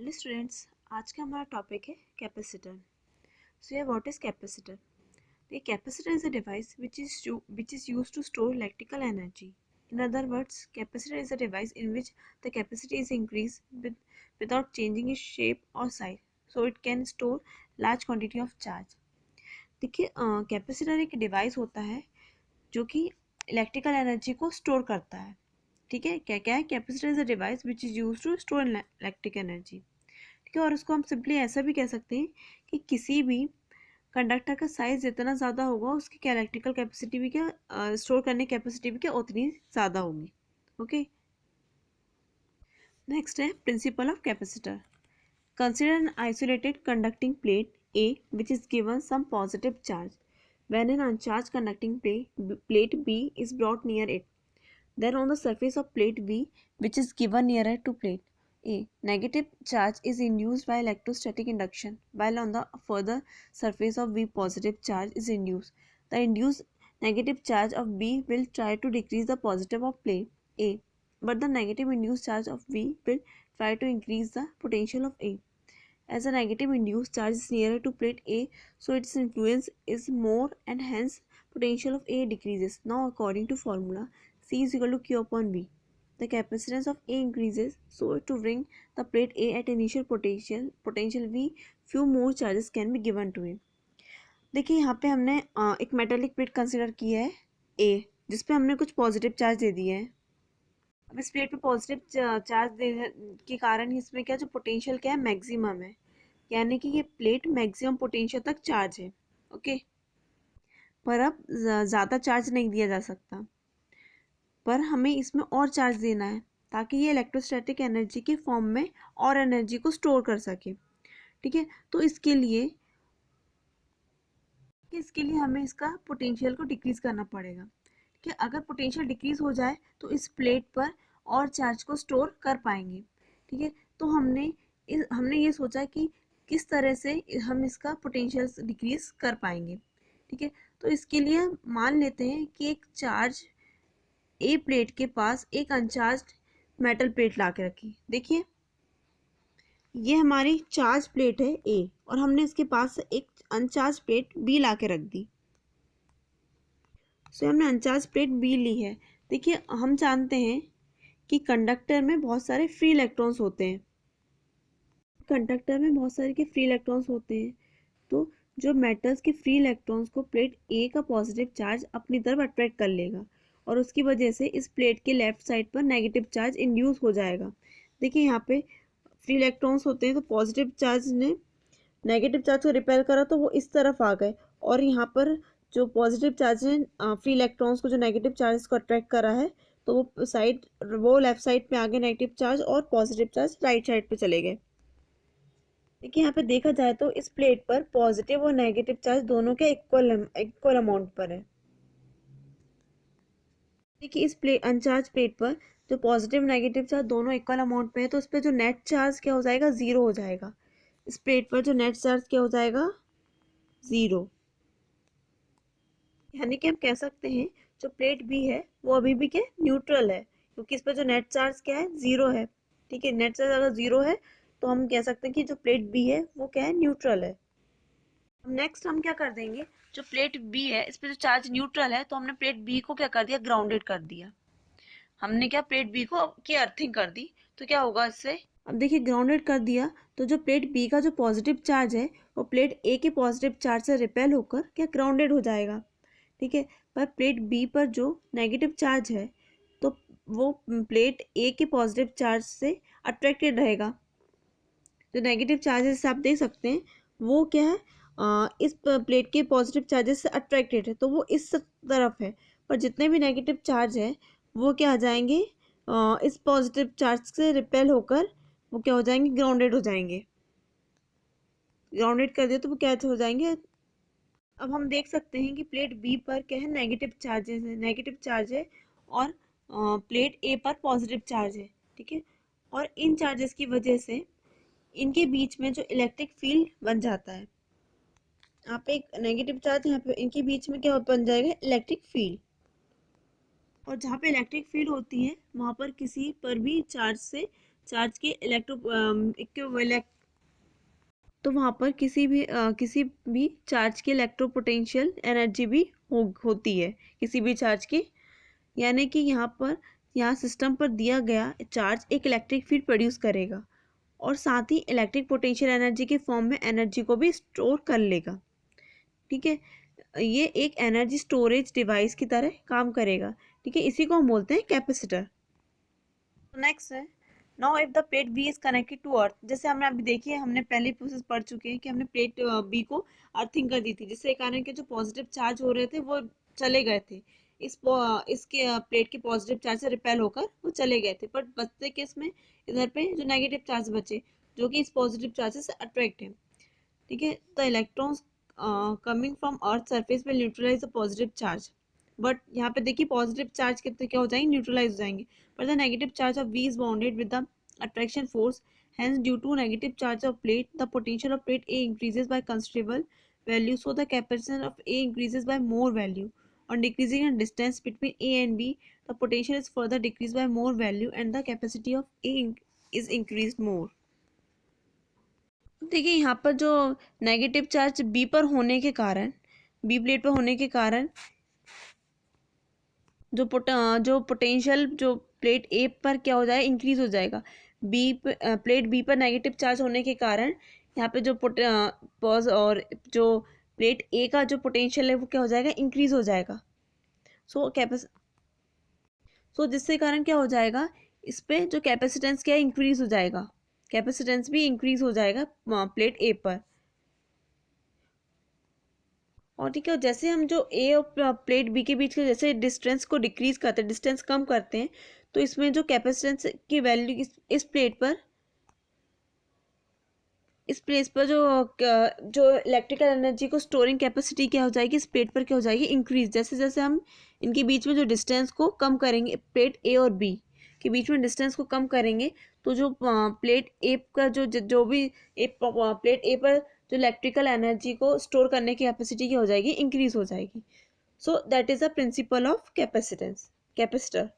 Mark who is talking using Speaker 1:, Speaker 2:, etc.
Speaker 1: Hello students, आज का हमारा टॉपिक है कैपेसिटर। सो या what is capacitor? The capacitor is a device which is used to store electrical energy. In other words, capacitor is a device in which the capacity is increased without changing its shape or size, so it can store large quantity of charge. देखिए, capacitor एक device होता है जो कि electrical energy को store करता है। ठीक है, क्या क्या है? Capacitor is a device which is use to store electric energy. ठीक है, और उसको हम सिंपली ऐसा भी कह सकते हैं कि किसी भी कंडक्टर का साइज जितना ज़्यादा होगा उसकी क्या इलेक्ट्रिकल कैपेसिटी भी क्या स्टोर करने की कैपेसिटी भी क्या उतनी ज़्यादा होगी। ओके, नेक्स्ट है principle of capacitor. Consider an isolated conducting plate A which is given some positive charge when an uncharge conducting plate B is brought near it, then on the surface of plate B, which is given nearer to plate A, negative charge is induced by electrostatic induction, while on the further surface of B, positive charge is induced. The induced negative charge of B will try to decrease the positive of plate A, but the negative induced charge of B will try to increase the potential of A. As the negative induced charge is nearer to plate A, so its influence is more and hence potential of A decreases. Now according to formula, C is equal to Q upon V. The capacitance of A increases so to bring the plate A at initial potential V, few more charges can be given to it. देखिए, यहाँ पे हमने एक metallic plate consider की है A, जिसपे हमने कुछ पॉजिटिव चार्ज दे दिए हैं। अब इस प्लेट पे पॉजिटिव चार्ज देने के कारण इसमें क्या जो पोटेंशियल क्या है, मैक्सिमम है, यानी कि ये प्लेट मैक्सिमम पोटेंशियल तक चार्ज है। ओके, पर अब ज़्यादा चार्ज नहीं दिया जा सकता, पर हमें इसमें और चार्ज देना है ताकि ये इलेक्ट्रोस्टैटिक एनर्जी के फॉर्म में और एनर्जी को स्टोर कर सके। ठीक है, तो इसके लिए हमें इसका पोटेंशियल को डिक्रीज करना पड़ेगा। ठीक है, अगर पोटेंशियल डिक्रीज हो जाए तो इस प्लेट पर और चार्ज को स्टोर कर पाएंगे। ठीक है, तो हमने ये सोचा कि किस तरह से हम इसका पोटेंशियल डिक्रीज कर पाएंगे। ठीक है, तो इसके लिए मान लेते हैं कि एक चार्ज ए प्लेट के पास एक अनचार्ज मेटल प्लेट ला के रखी। देखिए, ये हमारी चार्ज प्लेट है ए और हमने इसके पास एक अनचार्ज प्लेट बी ला के रख दी। सो हमने अनचार्ज प्लेट बी ली है। देखिए, हम जानते हैं कि कंडक्टर में बहुत सारे फ्री इलेक्ट्रॉन्स होते हैं। तो जो मेटल्स के फ्री इलेक्ट्रॉन्स को प्लेट ए का पॉजिटिव चार्ज अपनी तरफ अट्रैक्ट कर लेगा और उसकी वजह से इस प्लेट के लेफ्ट साइड पर नेगेटिव चार्ज इंड्यूस हो जाएगा। देखिए, यहाँ पे फ्री इलेक्ट्रॉन्स होते हैं, तो पॉजिटिव चार्ज ने नेगेटिव चार्ज को रिपेल करा तो वो इस तरफ आ गए, और यहाँ पर जो पॉजिटिव चार्ज ने फ्री इलेक्ट्रॉन्स को जो नेगेटिव चार्ज को अट्रैक्ट करा है, तो वो लेफ्ट साइड पे आ गए नेगेटिव चार्ज और पॉजिटिव चार्ज राइट साइड पे चले गए। देखिए, यहाँ पे देखा जाए तो इस प्लेट पर पॉजिटिव और नेगेटिव चार्ज दोनों के इक्वल अमाउंट पर है। देखिए, इस अनचार्ज प्लेट पर जो पॉजिटिव नेगेटिव चार्ज दोनों इक्वल अमाउंट पे है, तो उस पर जो नेट चार्ज क्या हो जाएगा, जीरो हो जाएगा। इस प्लेट पर जो नेट चार्ज क्या हो जाएगा, जीरो। यानी कि हम कह सकते हैं जो प्लेट बी है वो अभी भी क्या न्यूट्रल है, क्योंकि इस पर जो नेट चार्ज क्या है, जीरो है। ठीक है, नेट चार्ज अगर जीरो है तो हम कह सकते हैं कि जो प्लेट बी है वो क्या है, न्यूट्रल है। नेक्स्ट हम क्या कर देंगे, जो प्लेट बी है इस पे जो चार्ज न्यूट्रल है, तो हमने प्लेट बी को क्या कर दिया, ग्राउंडेड कर दिया। हमने क्या प्लेट बी को की अर्थिंग कर दी, तो क्या होगा इससे, अब देखिए ग्राउंडेड कर दिया तो जो प्लेट बी का जो पॉजिटिव चार्ज है वो प्लेट ए के पॉजिटिव चार्ज से रिपेल होकर क्या ग्राउंडेड हो जाएगा। ठीक है, पर प्लेट बी पर जो नेगेटिव चार्ज है तो वो प्लेट ए के पॉजिटिव चार्ज से अट्रैक्टेड रहेगा। जो नेगेटिव चार्जेस आप देख सकते हैं वो क्या है, इस प्लेट के पॉजिटिव चार्जेस से अट्रैक्टेड है, तो वो इस तरफ है, पर जितने भी नेगेटिव चार्ज है वो क्या आ जाएंगे, इस पॉजिटिव चार्ज से रिपेल होकर वो क्या हो जाएंगे, ग्राउंडेड हो जाएंगे। ग्राउंडेड कर दिया तो वो क्या हो जाएंगे। अब हम देख सकते हैं कि प्लेट बी पर क्या है, नेगेटिव चार्ज है और प्लेट ए पर पॉजिटिव चार्ज है। ठीक है, और इन चार्जेस की वजह से इनके बीच में जो इलेक्ट्रिक फील्ड बन जाता है, यहाँ पे एक नेगेटिव चार्ज, यहाँ पे इनके बीच में क्या बन जाएगा, इलेक्ट्रिक फील्ड। और जहाँ पे इलेक्ट्रिक फील्ड होती है वहाँ पर किसी पर भी चार्ज से चार्ज के इलेक्ट्रो तो वहाँ पर किसी भी चार्ज की इलेक्ट्रोपोटेंशियल एनर्जी भी होती है किसी भी चार्ज की, यानी कि यहाँ सिस्टम पर दिया गया चार्ज एक इलेक्ट्रिक फील्ड प्रोड्यूस करेगा और साथ ही इलेक्ट्रिक पोटेंशियल एनर्जी के फॉर्म में एनर्जी को भी स्टोर कर लेगा। ठीक है, ये एक एनर्जी स्टोरेज डिवाइस की तरह काम करेगा। ठीक है, इसी को हम बोलते हैं कैपेसिटर। नेक्स्ट है, now if the plate B is connected to earth, जैसे हमने अभी देखिए, हमने पहले प्रोसेस पढ़ चुके हैं कि हमने प्लेट बी को अर्थिंग कर दी थी, जिससे कारण के जो पॉजिटिव चार्ज हो रहे थे वो चले गए थे, इसके प्लेट के पॉजिटिव चार्ज से रिपेल होकर वो चले गए थे, बट बचते केस में इधर पे जो नेगेटिव चार्ज बचे जो कि इस पॉजिटिव चार्ज से अट्रैक्ट है। ठीक है, the electrons coming from earth surface will neutralise the positive charge, but यहाँ पे देखिए पॉजिटिव चार्ज कितने क्या हो जाएंगे, न्यूट्रलाइज हो जाएंगे, but the negative charge of V is bounded with the attraction force. Hence, due to negative charge of plate, the potential of plate A increases by considerable value. So the capacitance of A increases by more value. On decreasing the distance between A and B, the potential is further decreased by more value, and the capacity of A is increased more. देखिए यहाँ पर जो negative charge B पर होने के कारण, B plate पर होने के कारण जो पोटेंशियल जो प्लेट ए पर क्या हो जाएगा, इंक्रीज हो जाएगा। प्लेट बी पर नेगेटिव चार्ज होने के कारण यहाँ पे जो पॉज और जो प्लेट ए का जो पोटेंशियल है वो क्या हो जाएगा, इंक्रीज हो जाएगा। सो जिससे कारण क्या हो जाएगा, इस पे जो कैपेसिटेंस क्या इंक्रीज हो जाएगा, कैपेसिटेंस भी इंक्रीज हो जाएगा प्लेट ए पर। और ठीक है, जैसे हम जो ए और प्लेट बी के बीच के जैसे डिस्टेंस को डिक्रीज करते हैं, डिस्टेंस कम करते हैं, तो इसमें जो कैपेसिटेंस की वैल्यू इस प्लेट पर इस प्लेस पर जो इलेक्ट्रिकल एनर्जी को स्टोरिंग कैपेसिटी क्या हो जाएगी, इस प्लेट पर क्या हो जाएगी, इंक्रीज। जैसे जैसे हम इनके बीच में जो डिस्टेंस को कम करेंगे, प्लेट ए और बी के बीच में डिस्टेंस को कम करेंगे, तो जो प्लेट ए का जो भी प्लेट ए पर जो इलेक्ट्रिकल एनर्जी को स्टोर करने की कैपेसिटी क्या हो जाएगी, इंक्रीज हो जाएगी। So that is the principle of capacitance capacitor.